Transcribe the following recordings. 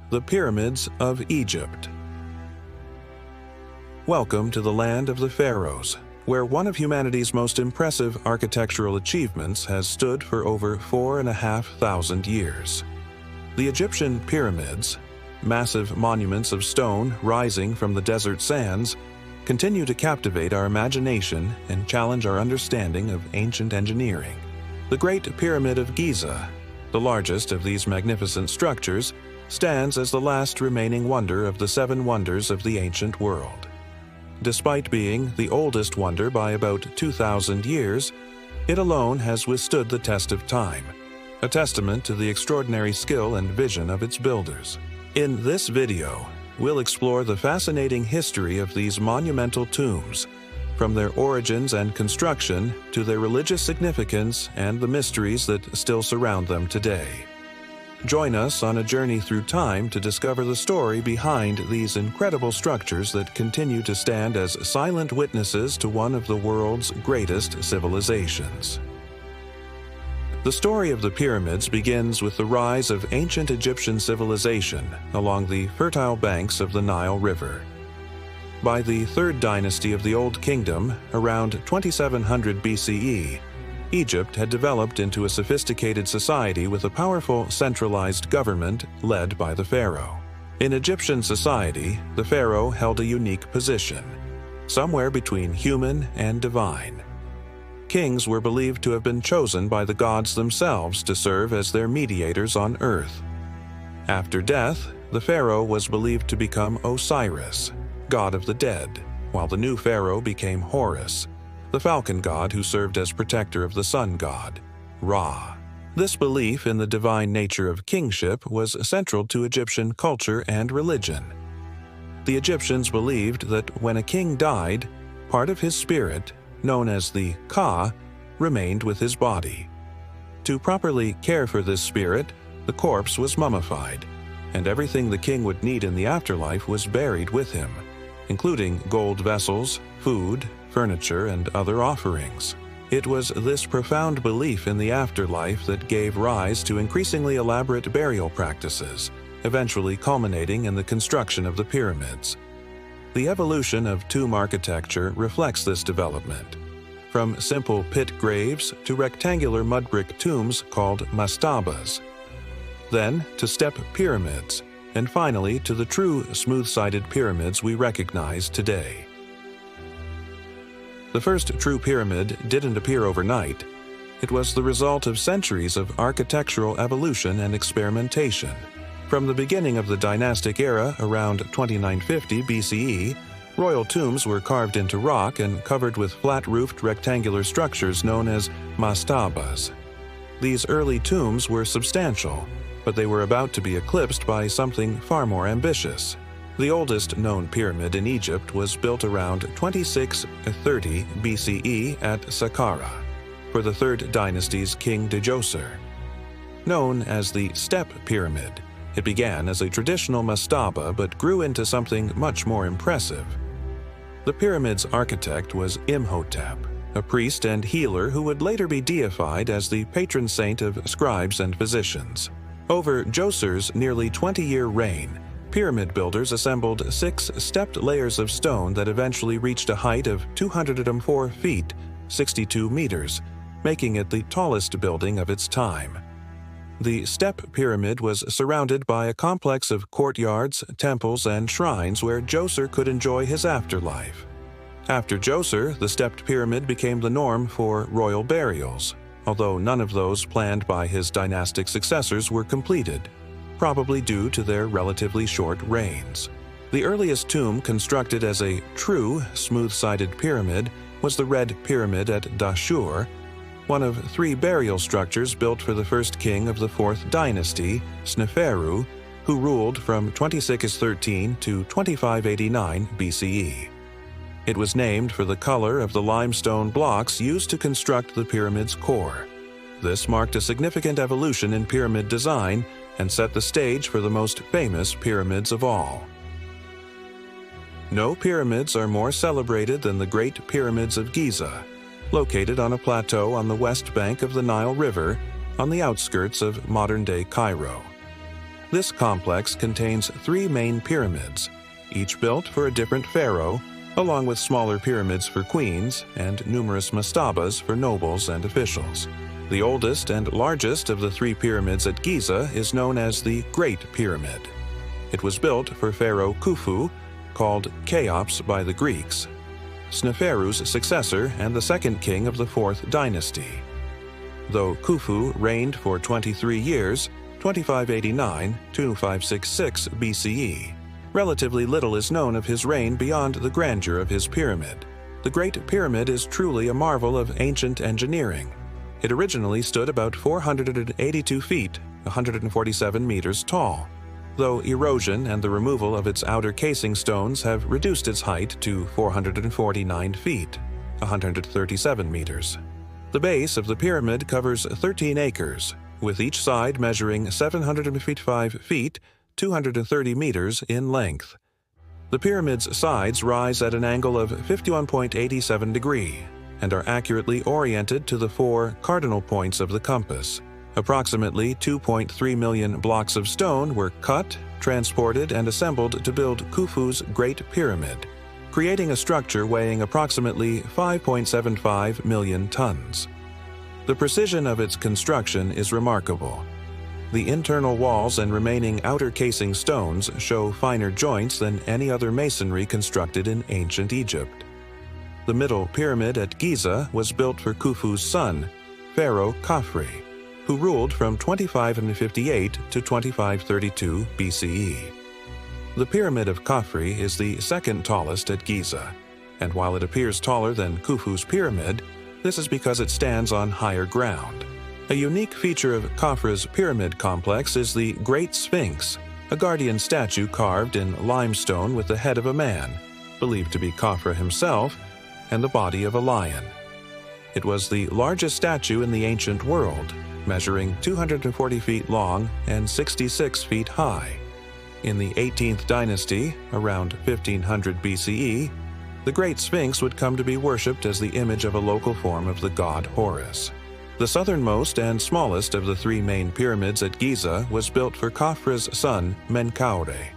The Pyramids of Egypt. Welcome to the land of the pharaohs, where one of humanity's most impressive architectural achievements has stood for over 4,500 years. The Egyptian pyramids, massive monuments of stone rising from the desert sands, continue to captivate our imagination and challenge our understanding of ancient engineering. The Great Pyramid of Giza, the largest of these magnificent structures, stands as the last remaining wonder of the seven wonders of the ancient world. Despite being the oldest wonder by about 2,000 years, it alone has withstood the test of time, a testament to the extraordinary skill and vision of its builders. In this video, we'll explore the fascinating history of these monumental tombs, from their origins and construction to their religious significance and the mysteries that still surround them today. Join us on a journey through time to discover the story behind these incredible structures that continue to stand as silent witnesses to one of the world's greatest civilizations. The story of the pyramids begins with the rise of ancient Egyptian civilization along the fertile banks of the Nile River. By the Third Dynasty of the Old Kingdom, around 2700 BCE, Egypt had developed into a sophisticated society with a powerful centralized government led by the pharaoh. In Egyptian society, the pharaoh held a unique position, somewhere between human and divine. Kings were believed to have been chosen by the gods themselves to serve as their mediators on earth. After death, the pharaoh was believed to become Osiris, god of the dead, while the new pharaoh became Horus, the falcon god who served as protector of the sun god, Ra. This belief in the divine nature of kingship was central to Egyptian culture and religion. The Egyptians believed that when a king died, part of his spirit, known as the Ka, remained with his body. To properly care for this spirit, the corpse was mummified, and everything the king would need in the afterlife was buried with him, including gold vessels, food, furniture, and other offerings. It was this profound belief in the afterlife that gave rise to increasingly elaborate burial practices, eventually culminating in the construction of the pyramids. The evolution of tomb architecture reflects this development, from simple pit graves to rectangular mud brick tombs called mastabas, then to step pyramids, and finally to the true smooth-sided pyramids we recognize today. The first true pyramid didn't appear overnight. It was the result of centuries of architectural evolution and experimentation. From the beginning of the dynastic era around 2950 BCE, royal tombs were carved into rock and covered with flat-roofed rectangular structures known as mastabas. These early tombs were substantial, but they were about to be eclipsed by something far more ambitious. The oldest known pyramid in Egypt was built around 2630 BCE at Saqqara for the Third Dynasty's King Djoser. Known as the Step Pyramid, it began as a traditional mastaba but grew into something much more impressive. The pyramid's architect was Imhotep, a priest and healer who would later be deified as the patron saint of scribes and physicians. Over Djoser's nearly 20-year reign, pyramid builders assembled 6 stepped layers of stone that eventually reached a height of 204 feet, 62 meters, making it the tallest building of its time. The step pyramid was surrounded by a complex of courtyards, temples, and shrines where Djoser could enjoy his afterlife. After Djoser, the stepped pyramid became the norm for royal burials, although none of those planned by his dynastic successors were completed, probably due to their relatively short reigns. The earliest tomb constructed as a true smooth-sided pyramid was the Red Pyramid at Dashur, one of 3 burial structures built for the first king of the Fourth Dynasty, Sneferu, who ruled from 2613 to 2589 BCE. It was named for the color of the limestone blocks used to construct the pyramid's core. This marked a significant evolution in pyramid design and set the stage for the most famous pyramids of all. No pyramids are more celebrated than the Great Pyramids of Giza, located on a plateau on the west bank of the Nile River on the outskirts of modern-day Cairo. This complex contains 3 main pyramids, each built for a different pharaoh, along with smaller pyramids for queens and numerous mastabas for nobles and officials. The oldest and largest of the 3 pyramids at Giza is known as the Great Pyramid. It was built for Pharaoh Khufu, called Cheops by the Greeks, Sneferu's successor and the second king of the 4th dynasty. Though Khufu reigned for 23 years, 2589 to 566 BCE, relatively little is known of his reign beyond the grandeur of his pyramid. The Great Pyramid is truly a marvel of ancient engineering. It originally stood about 482 feet, 147 meters tall, though erosion and the removal of its outer casing stones have reduced its height to 449 feet, 137 meters. The base of the pyramid covers 13 acres, with each side measuring 755 feet, 230 meters in length. The pyramid's sides rise at an angle of 51.87 degrees and are accurately oriented to the 4 cardinal points of the compass. Approximately 2.3 million blocks of stone were cut, transported, and assembled to build Khufu's Great Pyramid, creating a structure weighing approximately 5.75 million tons. The precision of its construction is remarkable. The internal walls and remaining outer casing stones show finer joints than any other masonry constructed in ancient Egypt. The middle pyramid at Giza was built for Khufu's son, Pharaoh Khafre, who ruled from 2558 to 2532 BCE. The Pyramid of Khafre is the second tallest at Giza, and while it appears taller than Khufu's pyramid, this is because it stands on higher ground. A unique feature of Khafre's pyramid complex is the Great Sphinx, a guardian statue carved in limestone with the head of a man, believed to be Khafre himself, and the body of a lion. It was the largest statue in the ancient world, measuring 240 feet long and 66 feet high. In the 18th dynasty, around 1500 BCE, the Great Sphinx would come to be worshipped as the image of a local form of the god Horus. The southernmost and smallest of the 3 main pyramids at Giza was built for Khafre's son, Menkaure,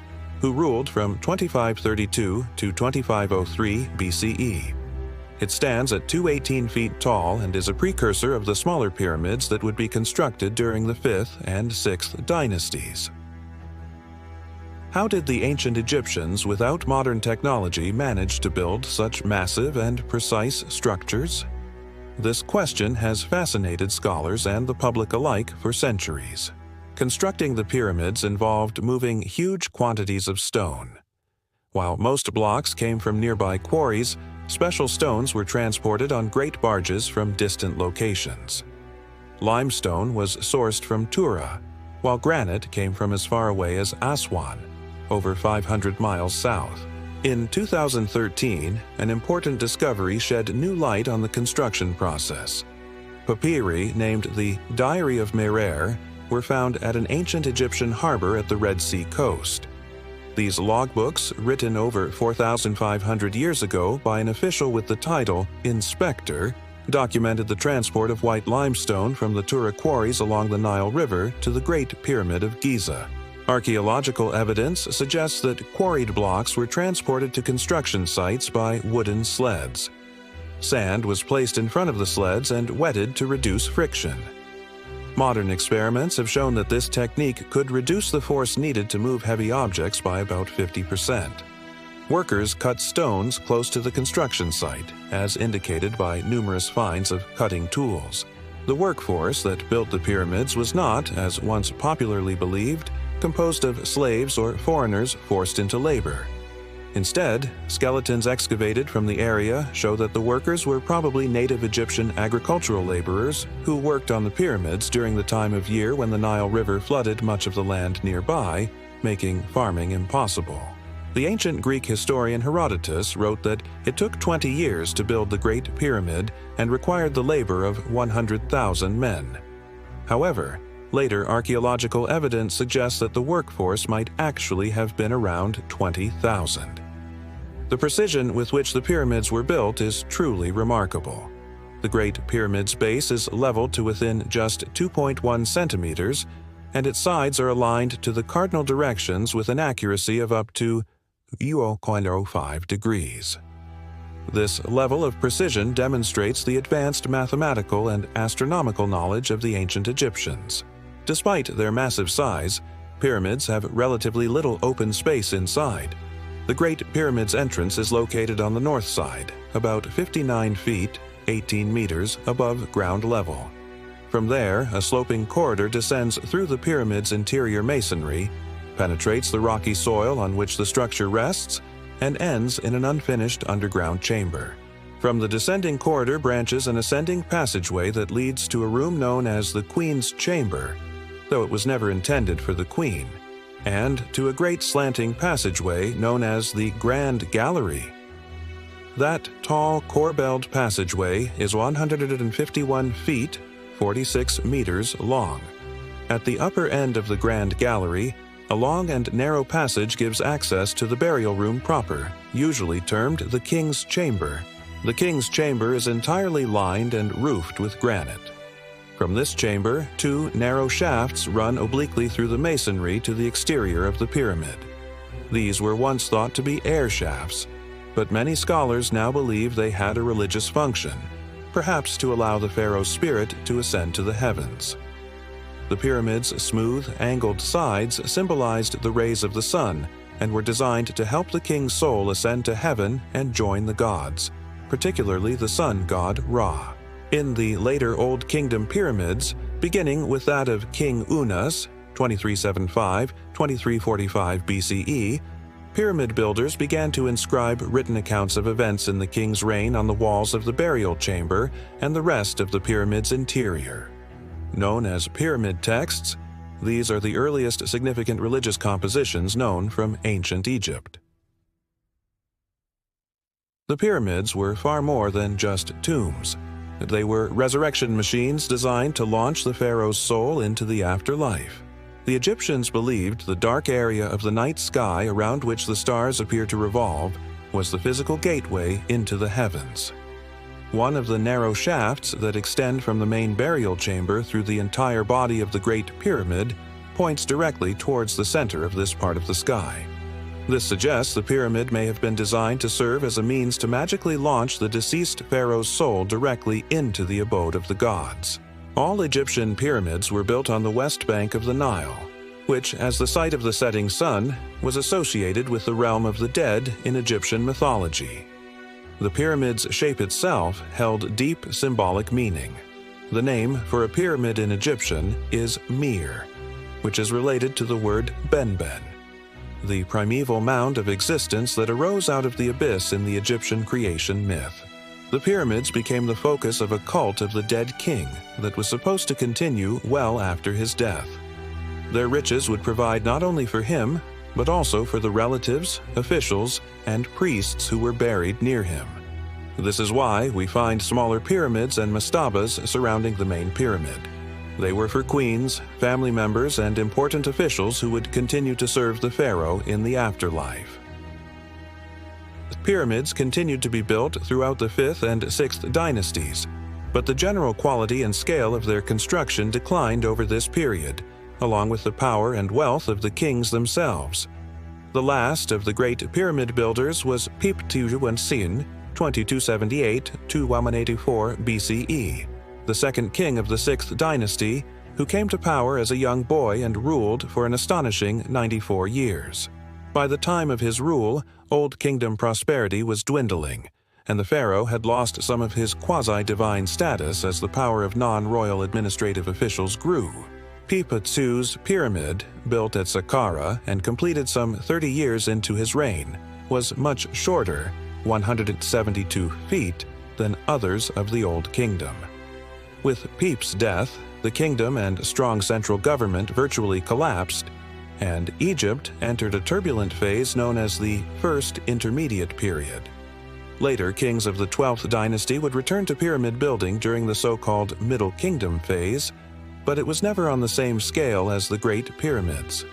who ruled from 2532 to 2503 BCE. It stands at 218 feet tall and is a precursor of the smaller pyramids that would be constructed during the 5th and 6th dynasties. How did the ancient Egyptians without modern technology manage to build such massive and precise structures? This question has fascinated scholars and the public alike for centuries. Constructing the pyramids involved moving huge quantities of stone. While most blocks came from nearby quarries, special stones were transported on great barges from distant locations. Limestone was sourced from Tura, while granite came from as far away as Aswan, over 500 miles south. In 2013, an important discovery shed new light on the construction process. Papyri named the Diary of Merer were found at an ancient Egyptian harbor at the Red Sea coast. These logbooks, written over 4,500 years ago by an official with the title Inspector, documented the transport of white limestone from the Tura quarries along the Nile River to the Great Pyramid of Giza. Archaeological evidence suggests that quarried blocks were transported to construction sites by wooden sleds. Sand was placed in front of the sleds and wetted to reduce friction. Modern experiments have shown that this technique could reduce the force needed to move heavy objects by about 50%. Workers cut stones close to the construction site, as indicated by numerous finds of cutting tools. The workforce that built the pyramids was not, as once popularly believed, composed of slaves or foreigners forced into labor. Instead, skeletons excavated from the area show that the workers were probably native Egyptian agricultural laborers who worked on the pyramids during the time of year when the Nile River flooded much of the land nearby, making farming impossible. The ancient Greek historian Herodotus wrote that it took 20 years to build the Great Pyramid and required the labor of 100,000 men. However, later archaeological evidence suggests that the workforce might actually have been around 20,000. The precision with which the pyramids were built is truly remarkable. The Great Pyramid's base is leveled to within just 2.1 centimeters, and its sides are aligned to the cardinal directions with an accuracy of up to 0.05 degrees. This level of precision demonstrates the advanced mathematical and astronomical knowledge of the ancient Egyptians. Despite their massive size, pyramids have relatively little open space inside. The Great Pyramid's entrance is located on the north side, about 59 feet, 18 meters above ground level. From there, a sloping corridor descends through the pyramid's interior masonry, penetrates the rocky soil on which the structure rests, and ends in an unfinished underground chamber. From the descending corridor branches an ascending passageway that leads to a room known as the Queen's Chamber, though it was never intended for the Queen, and to a great slanting passageway known as the Grand Gallery. That tall, corbelled passageway is 151 feet, 46 meters long. At the upper end of the Grand Gallery, a long and narrow passage gives access to the burial room proper, usually termed the King's Chamber. The King's Chamber is entirely lined and roofed with granite. From this chamber, two narrow shafts run obliquely through the masonry to the exterior of the pyramid. These were once thought to be air shafts, but many scholars now believe they had a religious function, perhaps to allow the pharaoh's spirit to ascend to the heavens. The pyramid's smooth, angled sides symbolized the rays of the sun and were designed to help the king's soul ascend to heaven and join the gods, particularly the sun god Ra. In the later Old Kingdom pyramids, beginning with that of King Unas, 2375–2345 BCE, pyramid builders began to inscribe written accounts of events in the king's reign on the walls of the burial chamber and the rest of the pyramid's interior. Known as pyramid texts, these are the earliest significant religious compositions known from ancient Egypt. The pyramids were far more than just tombs. They were resurrection machines designed to launch the pharaoh's soul into the afterlife. The Egyptians believed the dark area of the night sky around which the stars appear to revolve was the physical gateway into the heavens. One of the narrow shafts that extend from the main burial chamber through the entire body of the Great Pyramid points directly towards the center of this part of the sky. This suggests the pyramid may have been designed to serve as a means to magically launch the deceased pharaoh's soul directly into the abode of the gods. All Egyptian pyramids were built on the west bank of the Nile, which, as the site of the setting sun, was associated with the realm of the dead in Egyptian mythology. The pyramid's shape itself held deep symbolic meaning. The name for a pyramid in Egyptian is Mir, which is related to the word Benben, the primeval mound of existence that arose out of the abyss in the Egyptian creation myth. The pyramids became the focus of a cult of the dead king that was supposed to continue well after his death. Their riches would provide not only for him, but also for the relatives, officials, and priests who were buried near him. This is why we find smaller pyramids and mastabas surrounding the main pyramid. They were for queens, family members, and important officials who would continue to serve the pharaoh in the afterlife. Pyramids continued to be built throughout the 5th and 6th dynasties, but the general quality and scale of their construction declined over this period, along with the power and wealth of the kings themselves. The last of the great pyramid builders was Ptahhotep, 2278–184 BCE, the second king of the 6th dynasty, who came to power as a young boy and ruled for an astonishing 94 years. By the time of his rule, Old Kingdom prosperity was dwindling, and the pharaoh had lost some of his quasi-divine status as the power of non-royal administrative officials grew. Ptahhotep's pyramid, built at Saqqara and completed some 30 years into his reign, was much shorter, 172 feet, than others of the Old Kingdom. With Pep's death, the kingdom and strong central government virtually collapsed, and Egypt entered a turbulent phase known as the First Intermediate Period. Later kings of the 12th dynasty would return to pyramid building during the so-called Middle Kingdom phase, but it was never on the same scale as the Great Pyramids.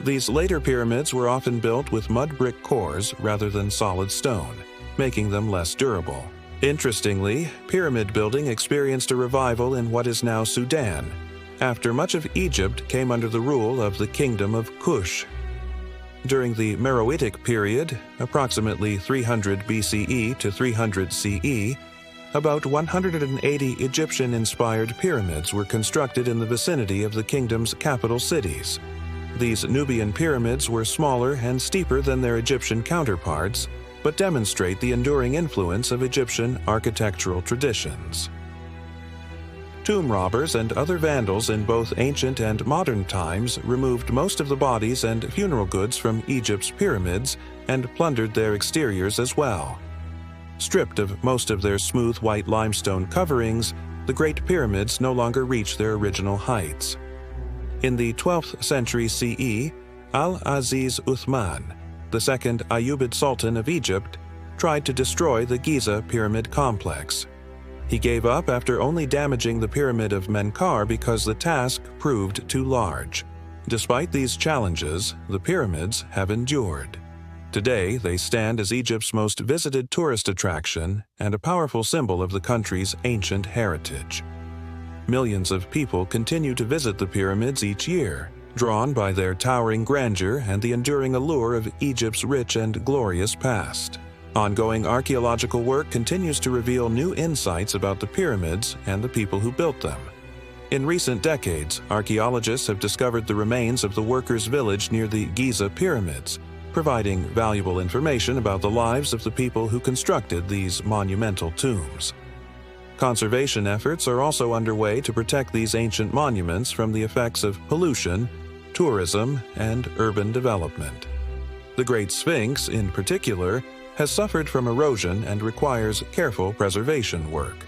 These later pyramids were often built with mud brick cores rather than solid stone, making them less durable. Interestingly, pyramid building experienced a revival in what is now Sudan, after much of Egypt came under the rule of the Kingdom of Kush. During the Meroitic period, approximately 300 BCE to 300 CE, about 180 Egyptian-inspired pyramids were constructed in the vicinity of the kingdom's capital cities. These Nubian pyramids were smaller and steeper than their Egyptian counterparts, but demonstrate the enduring influence of Egyptian architectural traditions. Tomb robbers and other vandals in both ancient and modern times removed most of the bodies and funeral goods from Egypt's pyramids and plundered their exteriors as well. Stripped of most of their smooth white limestone coverings, the Great Pyramids no longer reach their original heights. In the 12th century CE, Al-Aziz Uthman, the second Ayyubid Sultan of Egypt, tried to destroy the Giza pyramid complex. He gave up after only damaging the Pyramid of Menkaure because the task proved too large. Despite these challenges, the pyramids have endured. Today, they stand as Egypt's most visited tourist attraction and a powerful symbol of the country's ancient heritage. Millions of people continue to visit the pyramids each year, drawn by their towering grandeur and the enduring allure of Egypt's rich and glorious past. Ongoing archaeological work continues to reveal new insights about the pyramids and the people who built them. In recent decades, archaeologists have discovered the remains of the workers' village near the Giza pyramids, providing valuable information about the lives of the people who constructed these monumental tombs. Conservation efforts are also underway to protect these ancient monuments from the effects of pollution, tourism, and urban development. The Great Sphinx, in particular, has suffered from erosion and requires careful preservation work.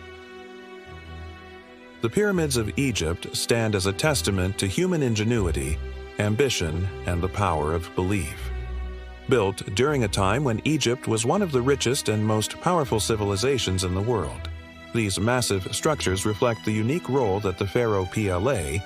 The pyramids of Egypt stand as a testament to human ingenuity, ambition, and the power of belief. Built during a time when Egypt was one of the richest and most powerful civilizations in the world, these massive structures reflect the unique role that the pharaoh PLA